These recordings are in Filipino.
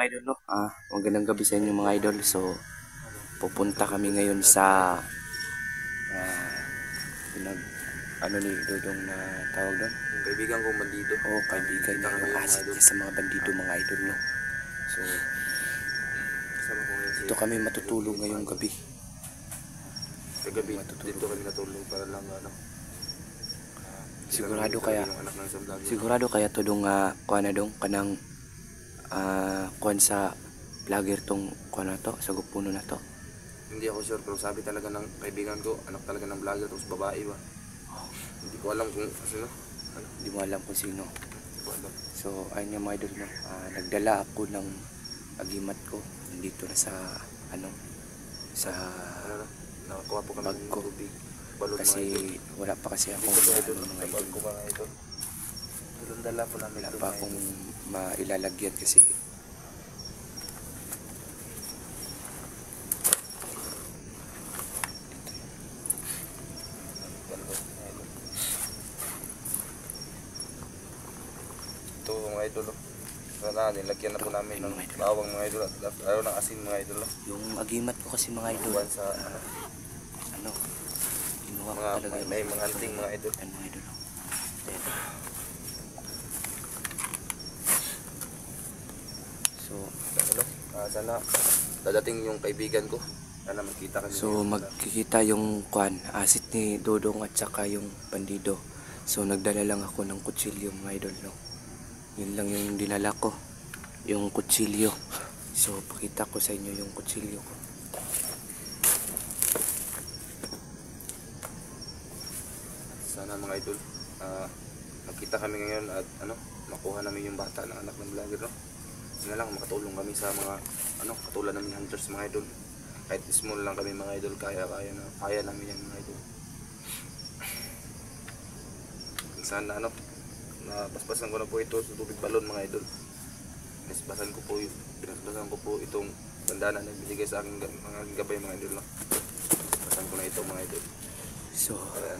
mga idol, no? Magandang gabi sa inyo mga idol. So, pupunta kami ngayon sa pinag ano ni Dodong na tawag doon? Yung kaibigan kong bandido. Oo, kaibigan niya yung asset niya sa mga bandido mga idol, no? So, Kasama ko ngayon dito kami matutulog ngayong gabi. Kagabi, dito kami natulog para lang Sigurado kaya to dong kuan na dong kanang kuan sa vlogger tong kuan na to, sa gupuno na to. Hindi ako sure pero sabi talaga ng kaibigan ko, anak talaga ng vlogger tapos babae ba. Hindi ko alam kung sino. Hindi mo alam kung sino. Hindi ko alam. So ayun yung mga idol, no? Nagdala ako ng agimat ko dito na sa sa nakakuha po kami bag ng ko. tubig. Balon Kasi wala pa kasi akong mga idol. mga idol. Ko mga idol. Dala po namin Wala pa akong mailalagyan kasi ito mga idol. Sana nilagyan na po namin ng bawang mga idol at araw ng asin mga idol. yung agimat ko kasi mga idol. Buwan sa Kinuha ko mga talaga yung may mga anting mga idol. Yan mga idol. Ayan. So, sana dadating yung kaibigan ko. Sana magkita kami. so magkikita yung kuan, asit ni Dodong at saka yung bandido. So nagdala lang ako ng kutsilyo mga idol, no? Yun lang yung dinala ko, yung kutsilyo. So pakita ko sa inyo yung kutsilyo ko. Sana mga idol, magkita kami ngayon at makuha namin yung bata ng anak ng vlogger, no? Sana lang makatulong kami sa mga katulad namin hunters mga idol. Kahit small lang kami mga idol, kaya namin yan mga idol. Sana nabasbasan ko na po ito sa tubig balon mga idol. Pinasbasan ko po itong bandana na binigay sa aking mga gabay mga idol, no? Pinasbasan ko na ito mga idol. So Para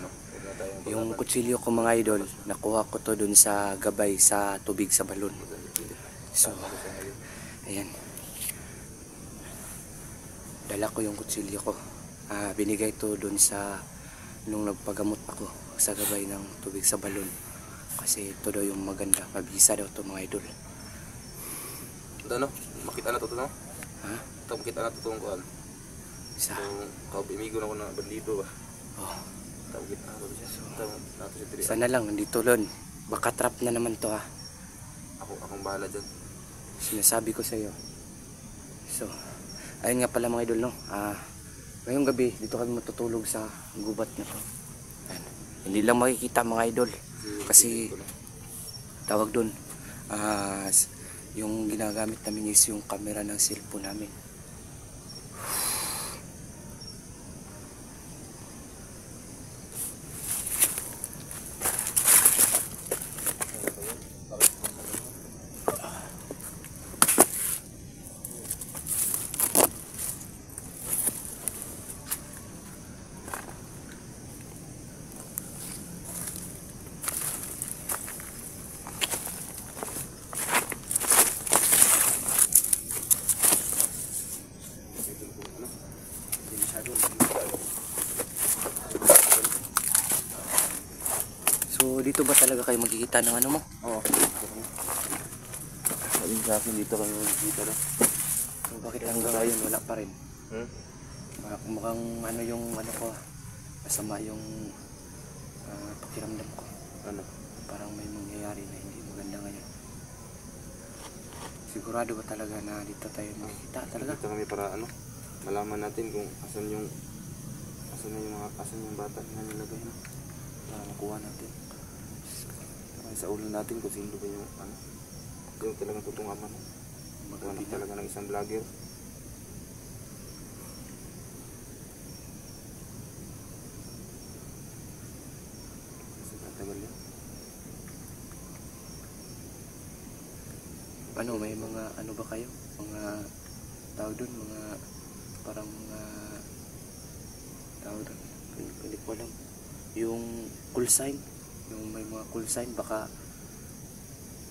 yung kutsilyo ko mga idol, nakuha ko to dun sa gabay sa tubig sa balon. So ayan, dala ko yung kutsilyo ko. Binigay to dun sa nung nagpagamot ako sa gabay ng tubig sa balon. Kasi ito daw yung maganda, mabisa daw to mga idol. Makita na to no? Ha? Ito makita na to itong kuhan. Sa Kaupimigo na ko na bandido ba? oh, Kita na to siya. Nato siya tiri. sana lang nandito lon. Baka trap na naman to ha. Akong bahala dyan. Sinasabi ko sa iyo. So ayun nga pala mga idol, no? Ngayong gabi dito kami matutulog sa gubat na to. Ayan. Hindi lang makikita mga idol kasi tawag doon yung ginagamit namin is yung camera ng cellphone namin. So dito ba talaga kayo magkikita ng ano mo? Oo. Sabi sa akin dito kami magkikita na. So bakit hanggang ngayon wala pa rin? Mukhang yung ko, masama yung pakiramdam ko. Parang may mangyayari na hindi maganda ngayon. Sigurado ba talaga na dito tayo makikita talaga? Dito kami para malaman natin kung asan yung bata na nilagay na. Para makuha natin. Sa ulo natin kung sino ba yung yung talagang tutungaman. Maghanap talaga ng isang vlogger. Kasi tatagal yan. May mga ba kayo? Mga tawag doon, mga parang mga tawag doon. Hindi ko alam. Yung call sign. Yung may mga call sign, baka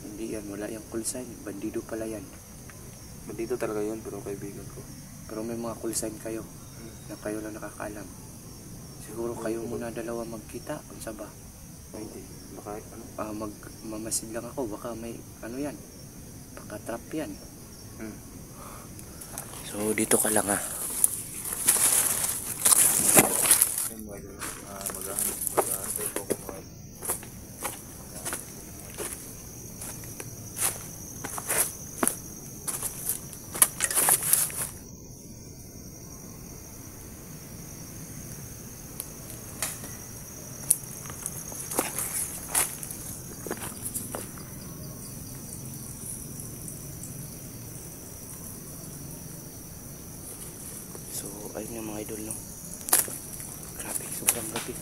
hindi yan, wala yung call sign, bandido pala yan. Bandito talaga yun, pero kaibigan ko. Pero may mga call sign kayo na kayo lang nakakaalam. Siguro kayo muna dalawa magkita, unsa ba? Hindi. Baka ano? Mamasid lang ako, baka may ano yan. Baka trap yan. So dito ka lang ah. Ayun mga idol. Maghahantay po ako mga idol. So ayun yung mga idol no. Grabe, sobrang gabi.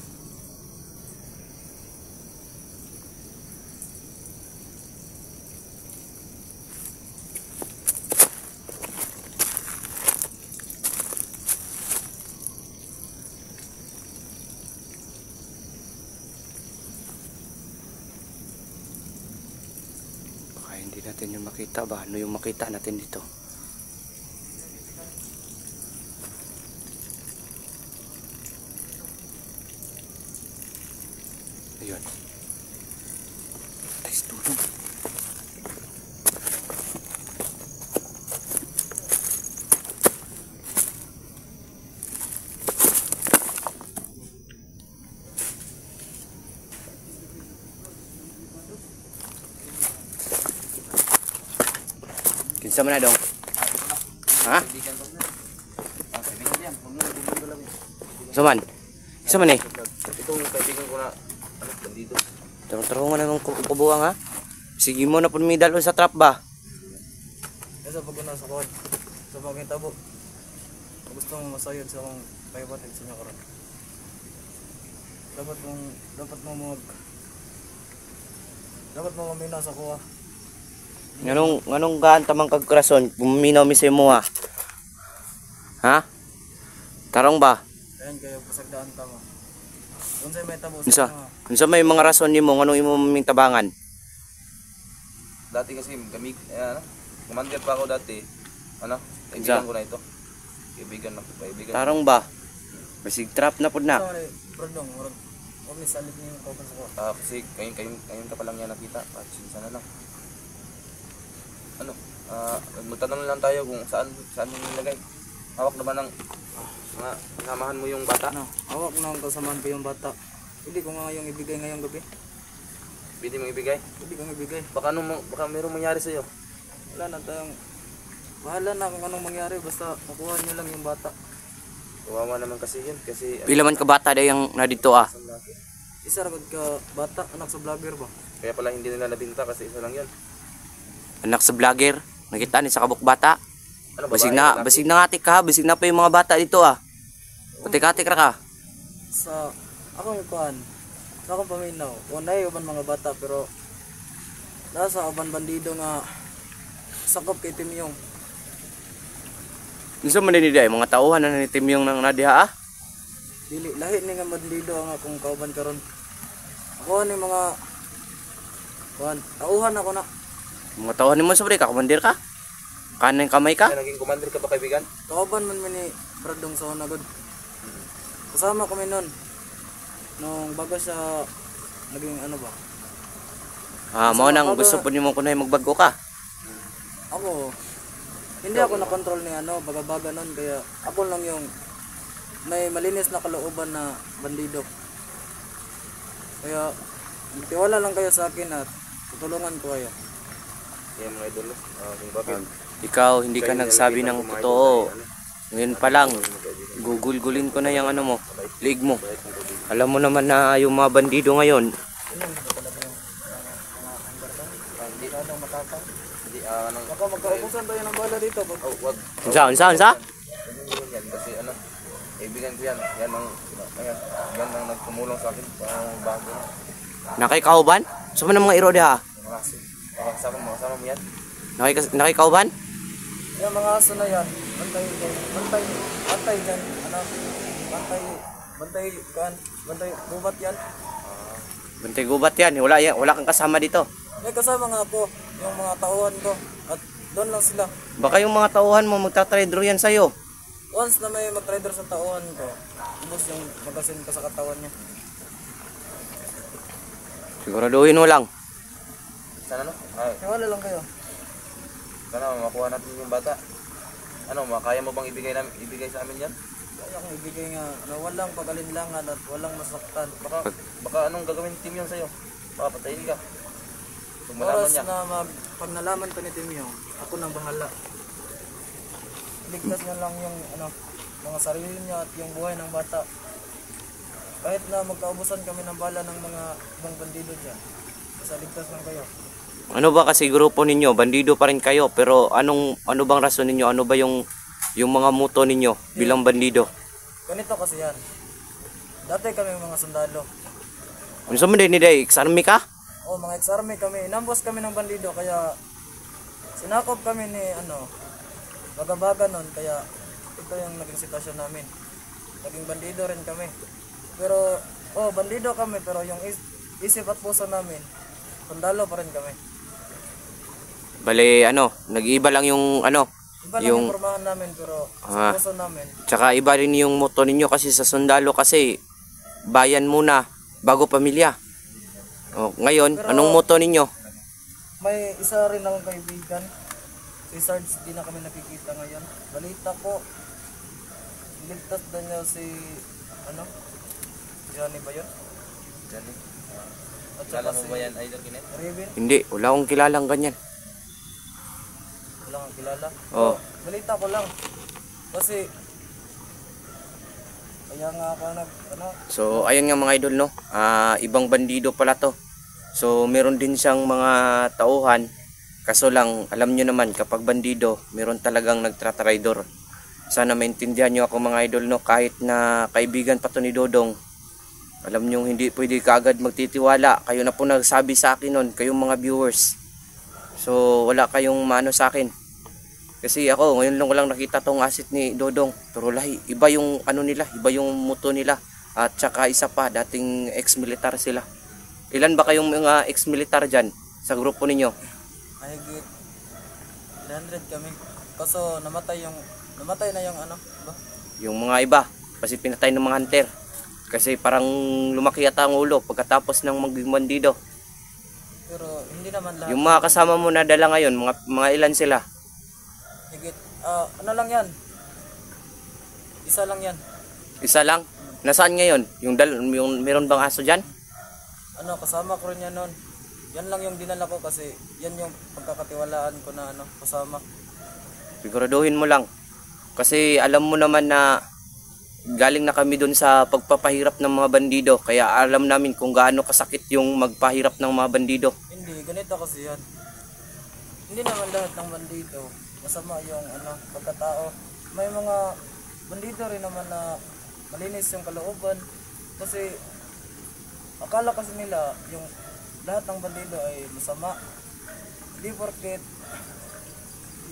Baka hindi natin yung makita ba? Ano yung makita natin dito? Ayun. Guys, tulong. Kinsa man na dong? Ha? Kaibigan ko na. Kaibigan yan. Kaibigan ko lang. Saman? Kinsa man eh? Itong kaibigan ko na, bandito. Tarong-tarong nga naman kubuang ha? Sige mo na po medal sa trap ba? Esa pag na sa kod. Sa bagay tabo. Gusto mo masayod sa akong kaibatid sa inyo karon. Dapat mo mamina sa kuha. Nganong gaan tamang kagkrason buminaw mi sa imo ha? Ha? Tarong ba? Ayan kayo pasagdaan tama. Doon sa may tabo Unsa? sa mga. Unsa may mga rason nimo nganong imo maming tabangan? Dati kasi kami, commander pa ako dati. Kaibigan ko na ito. Kaibigan. Tarong ba? Basig trap na pud na. Sa brodong, huwag ni salit niyo yung kauban sa kuha. Kasi kayon ka pa lang yan nakita. Sana lang. Magtanong lang tayo kung saan mo nilagay. Hawak naman ng mga kasamahan mo yung bata. Hawak na ang kasamaan ko yung bata. Hindi ko nga yung ibigay ngayong gabi. Pwede mong ibigay. Hindi ko ibigay. Baka mayroong mangyari sa'yo. Wala na tayong. Bahala na kung anong mangyari. Basta makuha niyo lang yung bata. Kawawa naman kasi yun. Kasi Pila man ka bata day ang na dito ah. Isa ragod ka bata, anak sa vlogger ba? Kaya pala hindi nila nabinta kasi isa lang yun. Anak sa vlogger. Nakita ni sa kabuk bata. Ano, Basig na ngatik ka ha. Basig na pa yung mga bata dito ah. Patik-atik ra ka. Sa ako yung kuhan. Sa akong paminaw. Unay uban mga bata pero nasa uban bandido nga sakop kay Timyong. Unsa man ni day mga tauhan na ni Timyong nang nadiha ah? Dili lahi ni nga bandido nga akong kauban karon. Ako ni mga kuhan. Tauhan ako na. Mga tauhan nimo sobre ka, komandir ka? Kanang kamay ka? Kaya naging commander ka ba kaibigan? Kauban man ni Bradong sa unagod. Kasama kami nun. Nung bago siya naging ano ba? Mao nang gusto po nimo kunay magbago ka. Ako, hindi ako na-control ni ano, baga-baga nun, kaya ako lang yung may malinis na kalooban na bandido. Kaya, tiwala lang kayo sa akin at tutulungan ko kayo. Yan mga idol. Kung bakit. Ikaw hindi ka nagsabi ng totoo. Ngayon pa lang, gugulgulin ko na yung ano mo, liig mo. Alam mo naman na yung mga bandido ngayon. Hindi na nang matataw. Hindi, Baka magkaubusan tayo ng bala dito. wag. Unsa? Yan kasi kaibigan ko yan. Yan ang nagtumulong sa akin. Bago na. Nakay kauban? Sa man mga iro diha? Kasama mo yan. Nakay kauban? Yung mga aso na yan, bantay dyan, ano, bantay, gubat yan. Bantay gubat yan. Wala kang kasama dito. May kasama nga ako, yung mga tauhan ko, at doon lang sila. Baka yung mga tauhan mo magtatrader yan sa'yo. Once na may mag-trader sa tauhan ko, ubos yung magasin ko sa katawan niya. Siguraduhin mo lang. Sana no? Ay, Wala lang kayo. sana makuha natin yung bata. Ano, kaya mo bang ibigay sa amin yan? Kaya kong ibigay nga, walang pagalinlangan at walang masaktan. Baka anong gagawin ni Tim yung sa'yo? Baka patayin ka. Kung malaman Oras niya. na pag nalaman ko ni Timyo, ako nang bahala. Ligtas na lang yung mga sarili niya at yung buhay ng bata. Kahit na magkaubusan kami ng bala ng mga ibang bandido dyan, basta ligtas lang kayo. Ano ba kasi grupo ninyo? Bandido pa rin kayo. Pero ano bang rason ninyo? Ano ba yung mga muto ninyo bilang bandido? Ganito kasi yan. Dati kami mga sundalo. Ano sa mga ni Day? Ex-army ka? O mga ex-army kami, inambos kami ng bandido kaya sinakop kami ni baga-baga nun kaya ito yung naging sitwasyon namin. Naging bandido rin kami. Pero bandido kami pero yung isip at puso namin sundalo pa rin kami. Bale, nag-iiba lang yung Iba lang yung pormahan namin pero sa puso namin. Tsaka iba rin yung motto ninyo kasi sa sundalo kasi bayan muna bago pamilya. O, ngayon, Pero, anong motto ninyo? May isa rin akong kaibigan. Si Sarge, di na kami nakikita ngayon. Balita ko, ligtas na niya si Johnny ba yun? Johnny. At saka Kala mo si ba yan, Idol Kinet? Raven, Hindi, wala akong kilalang ganyan. wala kang kilala. Oh. Balita ko lang. Kasi, kaya nga ako So, ayun nga mga idol, no? Ibang bandido pala to. So, meron din siyang mga tauhan. Kaso lang, alam nyo naman, kapag bandido, meron talagang nagtratraidor. Sana maintindihan nyo ako mga idol, no? Kahit na kaibigan pa to ni Dodong, alam nyo, hindi pwede kaagad magtitiwala. Kayo na po nagsabi sa akin nun, kayong mga viewers. So, wala kayong maano sa akin. Kasi ako, ngayon lang ko lang nakita tong asset ni Dodong. Pero lahi, iba yung nila, iba yung muto nila. At saka isa pa, dating ex-militar sila. Ilan ba kayong mga ex-militar dyan sa grupo ninyo? mahigit 300 kami. Kaso namatay na yung ba? Yung mga iba, kasi pinatay ng mga hunter. Kasi parang lumaki yata ang ulo pagkatapos ng maging bandido. Pero hindi naman lahat. Yung mga kasama mo na dala ngayon, mga ilan sila? Higit, lang yan. Isa lang yan. Isa lang? Nasaan ngayon? Yung meron bang aso dyan? Kasama ko rin yan nun. Yan lang yung dinala ko kasi yan yung pagkakatiwalaan ko na kasama. Siguraduhin mo lang. Kasi alam mo naman na galing na kami doon sa pagpapahirap ng mga bandido. Kaya alam namin kung gaano kasakit yung magpahirap ng mga bandido. Hindi, ganito kasi yan. Hindi naman lahat ng bandido masama yung pagkatao. May mga bandido rin naman na malinis yung kalooban. Kasi akala kasi nila yung lahat ng bandido ay masama. Hindi porket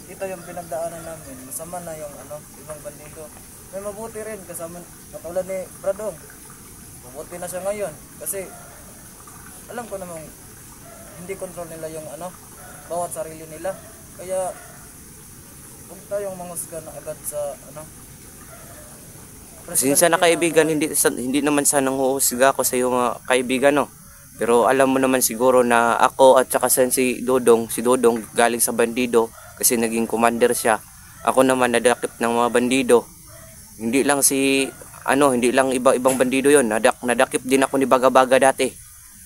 ito yung pinagdaanan namin, masama na yung ibang bandido. May mabuti rin kasama katulad ni Bradong. Mabuti na siya ngayon kasi alam ko namang hindi control nila yung bawat sarili nila. Kaya huwag tayong mangusga na agad sa Sinsa na kaibigan, hindi naman sana huhusga ako sa iyo mga kaibigan, no. Pero alam mo naman siguro na ako at saka si Dodong galing sa bandido kasi naging commander siya. Ako naman nadakip ng mga bandido. Hindi lang hindi lang ibang bandido 'yon. Nadakip din ako ni Baga-Baga dati.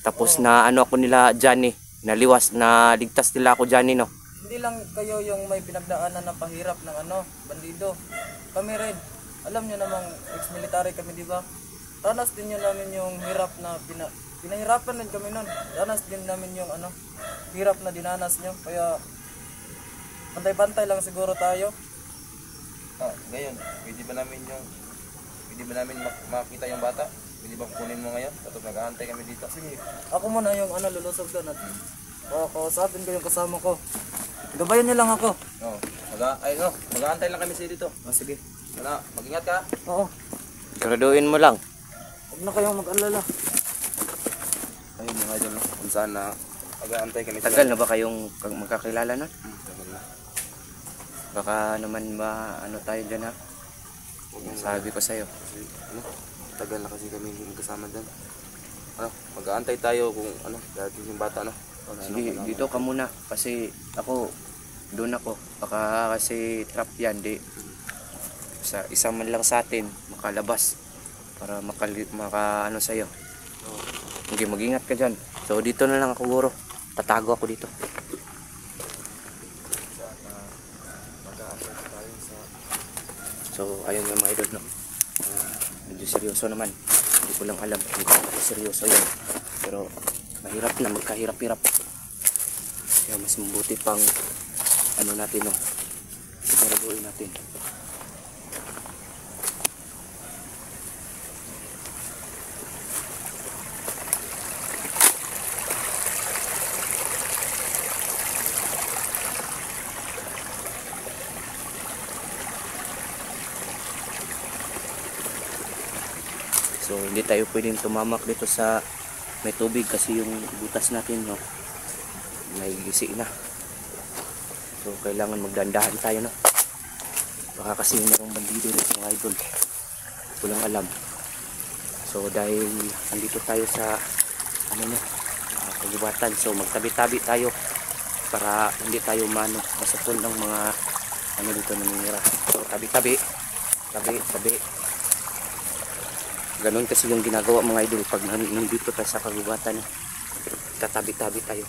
Tapos na ako nila Johnny, naliwas na ligtas nila ako Johnny, no. Hindi lang kayo yung may pinagdaanan na pahirap ng bandido. Kami rin. Alam niyo namang ex-military kami, di ba? Danas din yun namin yung hirap na pinahirapan din kami nun. Danas din namin yung hirap na dinanas nyo. Kaya pantay-pantay lang siguro tayo. Ngayon, pwede ba namin makita yung bata? Pwede ba kunin mo ngayon? Tapos nag-aantay kami dito. Sige, ako muna yung lulusob doon at kausapin ko yung kasama ko. Gabayan niyo lang ako. Mag-aantay lang kami sa dito. Sige. Mag-ingat ka. Oo. Siguraduhin mo lang. Huwag na kayong mag-alala. Ayun mga idol, kung saan na mag-aantay kami. Tagal na ba kayong magkakilala na? Tagal na. Baka naman ano tayo dyan ha. Huwag mong Sabi ko sa'yo. kasi, ano, tagal na kasi kami hindi magkasama dyan. Ano, mag-aantay tayo kung ano, dahil yung bata, ano. Sige, dito ka muna. Kasi ako, doon ako. Baka kasi trap yan. Di, sa isa man lang sa atin, makalabas. Para maka ano sa'yo. Okay, mag-ingat ka dyan. So dito na lang ako guro. Tatago ako dito. Mag-aantay tayo sa... So ayun nga mga idol, no. Medyo seryoso naman. Hindi ko lang alam kung gaano seryoso yun. Pero mahirap na, magkahirap-hirap. Kaya mas mabuti pang ano natin, no. Siguraduhin natin. So hindi tayo pwedeng tumamak dito sa may tubig kasi yung butas natin, no, may gisi na. So kailangan magdandahan tayo, no. Baka kasi mayroong bandido dito mga idol. Walang alam. So dahil andito tayo sa ano, no, kagubatan, so magtabi-tabi tayo para hindi tayo masupol ng mga ano dito naninira. So tabi-tabi, tabi. Ganon kasi yung ginagawa mga idol pag nandito tayo sa kagubatan. Tatabi-tabi tayo.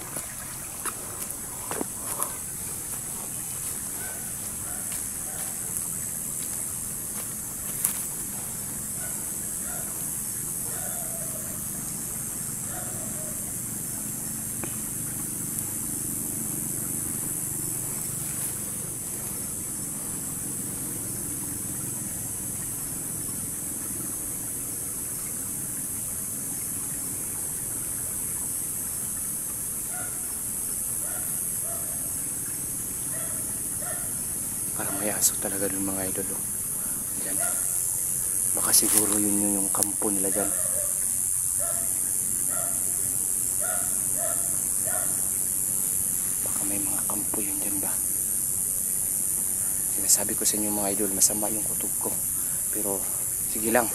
Parang may aso talaga dun mga idol, oh. Diyan. Baka siguro yun yung kampo nila dyan. Baka may mga kampo yun dyan ba. Sinasabi ko sa inyo mga idol, masama yung kutob ko. Pero sige lang.